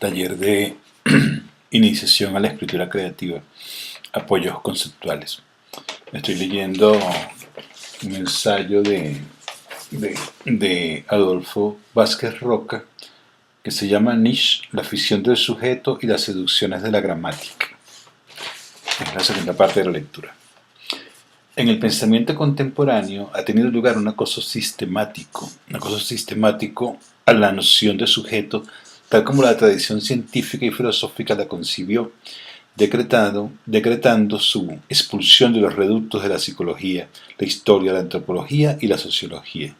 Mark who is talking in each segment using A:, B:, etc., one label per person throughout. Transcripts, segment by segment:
A: Taller de iniciación a la escritura creativa, apoyos conceptuales. Estoy leyendo un ensayo de Adolfo Vázquez Roca que se llama Nietzsche, la ficción del sujeto y las seducciones de la gramática. Es la segunda parte de la lectura. En el pensamiento contemporáneo ha tenido lugar un acoso sistemático a la noción de sujeto, tal como la tradición científica y filosófica la concibió, decretando su expulsión de los reductos de la psicología, la historia, la antropología y la sociología.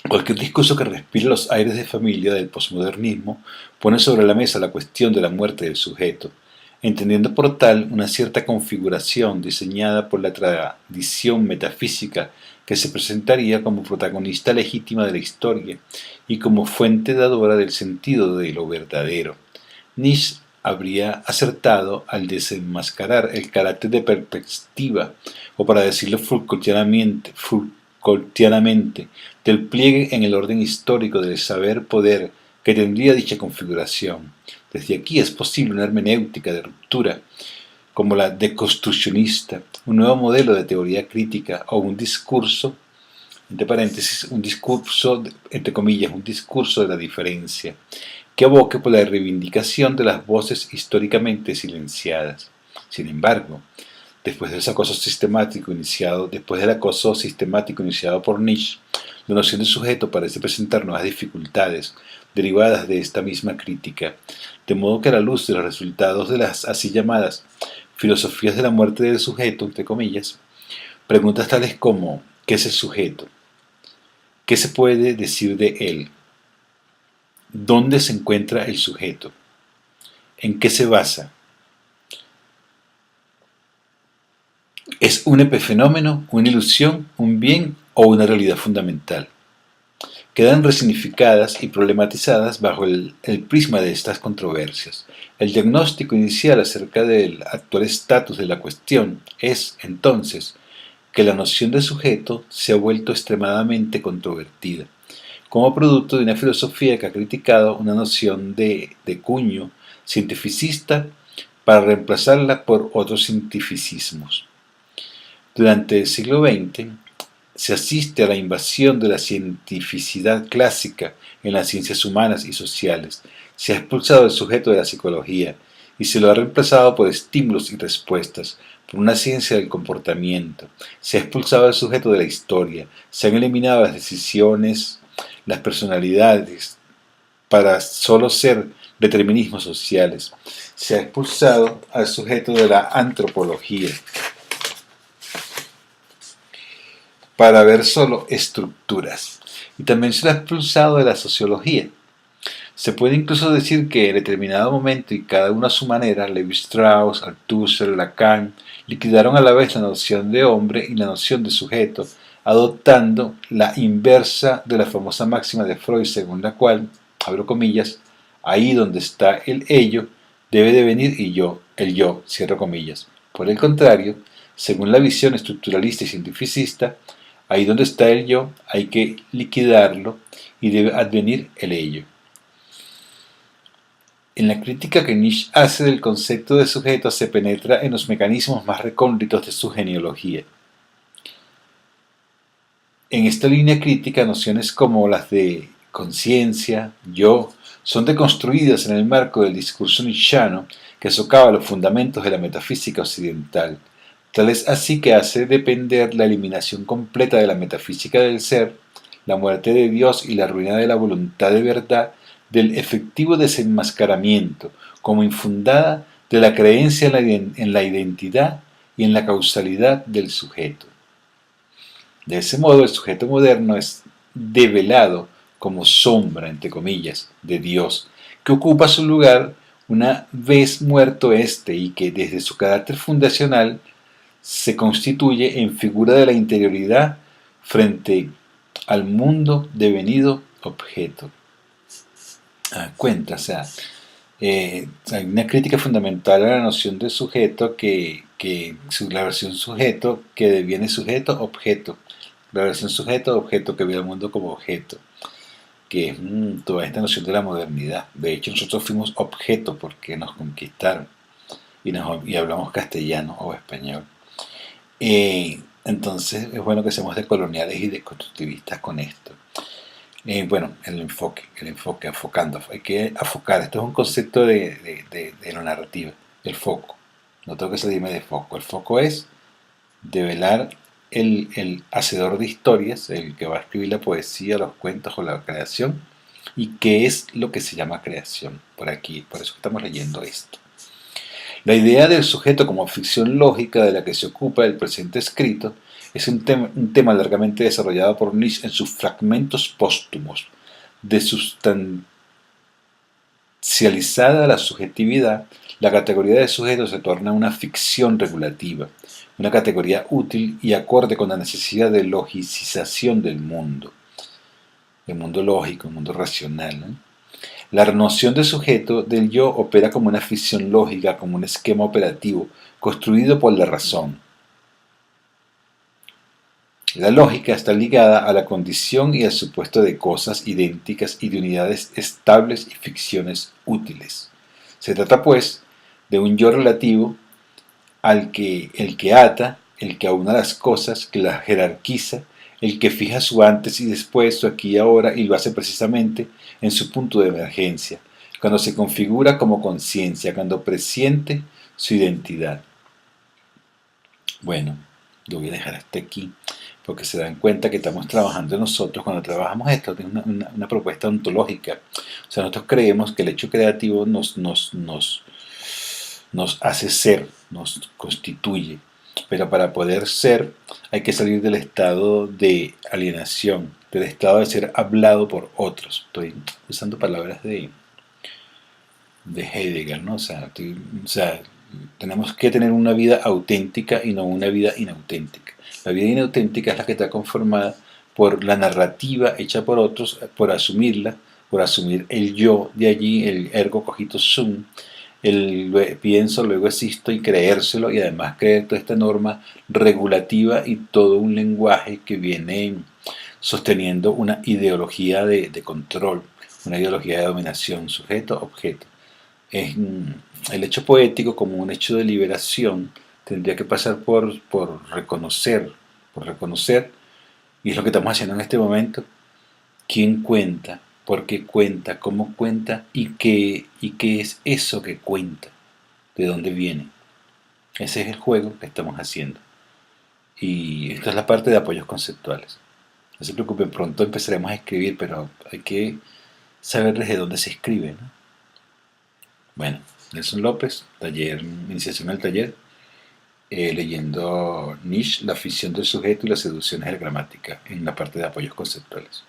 A: Cualquier discurso que respire los aires de familia del posmodernismo pone sobre la mesa la cuestión de la muerte del sujeto, entendiendo por tal una cierta configuración diseñada por la tradición metafísica que se presentaría como protagonista legítima de la historia y como fuente dadora del sentido de lo verdadero. Nietzsche habría acertado al desenmascarar el carácter de perspectiva, o para decirlo Foucaultianamente, del pliegue en el orden histórico del saber-poder que tendría dicha configuración. Desde aquí es posible una hermenéutica de ruptura, como la deconstruccionista, un nuevo modelo de teoría crítica o un discurso, entre paréntesis, un discurso, entre comillas, un discurso de la diferencia, que aboque por la reivindicación de las voces históricamente silenciadas. Sin embargo, después del acoso sistemático iniciado por Nietzsche, la noción de sujeto parece presentar nuevas dificultades derivadas de esta misma crítica, de modo que a la luz de los resultados de las así llamadas filosofías de la muerte del sujeto, entre comillas, preguntas tales como ¿qué es el sujeto? ¿Qué se puede decir de él? ¿Dónde se encuentra el sujeto? ¿En qué se basa? ¿Es un epifenómeno, una ilusión, un bien o una realidad fundamental? Quedan resignificadas y problematizadas bajo el prisma de estas controversias. El diagnóstico inicial acerca del actual estatus de la cuestión es, entonces, que la noción de sujeto se ha vuelto extremadamente controvertida, como producto de una filosofía que ha criticado una noción de cuño cientificista para reemplazarla por otros cientificismos. Durante el siglo XX se asiste a la invasión de la cientificidad clásica en las ciencias humanas y sociales. Se ha expulsado el sujeto de la psicología y se lo ha reemplazado por estímulos y respuestas, por una ciencia del comportamiento. Se ha expulsado el sujeto de la historia, se han eliminado las decisiones, las personalidades, para solo ser determinismos sociales. Se ha expulsado al sujeto de la antropología, para ver solo estructuras. Y también se lo ha expulsado de la sociología. Se puede incluso decir que en determinado momento y cada uno a su manera, Levi-Strauss, Althusser, Lacan, liquidaron a la vez la noción de hombre y la noción de sujeto, adoptando la inversa de la famosa máxima de Freud, según la cual, abro comillas, ahí donde está el ello, debe de venir el yo, cierro comillas. Por el contrario, según la visión estructuralista y cientificista, ahí donde está el yo, hay que liquidarlo y debe advenir el ello. En la crítica que Nietzsche hace del concepto de sujeto se penetra en los mecanismos más recónditos de su genealogía. En esta línea crítica, nociones como las de conciencia, yo, son deconstruidas en el marco del discurso nietzscheano que socava los fundamentos de la metafísica occidental. Tal es así que hace depender la eliminación completa de la metafísica del ser, la muerte de Dios y la ruina de la voluntad de verdad del efectivo desenmascaramiento, como infundada de la creencia en la identidad y en la causalidad del sujeto. De ese modo, el sujeto moderno es develado como sombra, entre comillas, de Dios, que ocupa su lugar una vez muerto éste y que desde su carácter fundacional se constituye en figura de la interioridad frente al mundo devenido objeto. Hay una crítica fundamental a la noción de sujeto la versión sujeto que deviene sujeto-objeto, la versión sujeto-objeto que ve al mundo como objeto. que es toda esta noción de la modernidad. De hecho, nosotros fuimos objeto porque nos conquistaron y hablamos castellano o español. Entonces es bueno que seamos decoloniales y desconstructivistas con esto. Bueno, el enfoque, afocando. Hay que afocar. Esto es un concepto de la narrativa, el foco. No tengo que salirme de foco. El foco es develar el hacedor de historias, el que va a escribir la poesía, los cuentos o la creación, y qué es lo que se llama creación. Por aquí, por eso estamos leyendo esto. La idea del sujeto como ficción lógica de la que se ocupa el presente escrito es un tema largamente desarrollado por Nietzsche en sus fragmentos póstumos. De sustancializada la subjetividad, la categoría de sujeto se torna una ficción regulativa, una categoría útil y acorde con la necesidad de logicización del mundo lógico, el mundo racional, ¿no? La noción de sujeto del yo opera como una ficción lógica, como un esquema operativo construido por la razón. La lógica está ligada a la condición y al supuesto de cosas idénticas y de unidades estables y ficciones útiles. Se trata, pues, de un yo relativo el que ata, el que aúna las cosas, que las jerarquiza, el que fija su antes y después, su aquí y ahora, y lo hace precisamente en su punto de emergencia, cuando se configura como conciencia, cuando presiente su identidad. Bueno, lo voy a dejar hasta aquí, porque se dan cuenta que estamos trabajando nosotros, cuando trabajamos esto, es una propuesta ontológica. O sea, nosotros creemos que el hecho creativo nos hace ser, nos constituye. Pero para poder ser hay que salir del estado de alienación, del estado de ser hablado por otros. Estoy usando palabras de Heidegger, ¿no? O sea, tenemos que tener una vida auténtica y no una vida inauténtica. La vida inauténtica es la que está conformada por la narrativa hecha por otros, por asumirla, por asumir el yo de allí, el ergo cogito sum, el pienso, luego existo y creérselo, y además creer toda esta norma regulativa y todo un lenguaje que viene sosteniendo una ideología de control, una ideología de dominación, sujeto-objeto. El hecho poético como un hecho de liberación tendría que pasar por reconocer, y es lo que estamos haciendo en este momento, quién cuenta, por qué cuenta, cómo cuenta y qué es eso que cuenta, de dónde viene. Ese es el juego que estamos haciendo. Y esta es la parte de apoyos conceptuales. No se preocupen, pronto empezaremos a escribir, pero hay que saber desde dónde se escribe, ¿no? Bueno, Nelson López, taller, iniciación al taller, leyendo Nietzsche, la ficción del sujeto y las seducciones de la gramática, en la parte de apoyos conceptuales.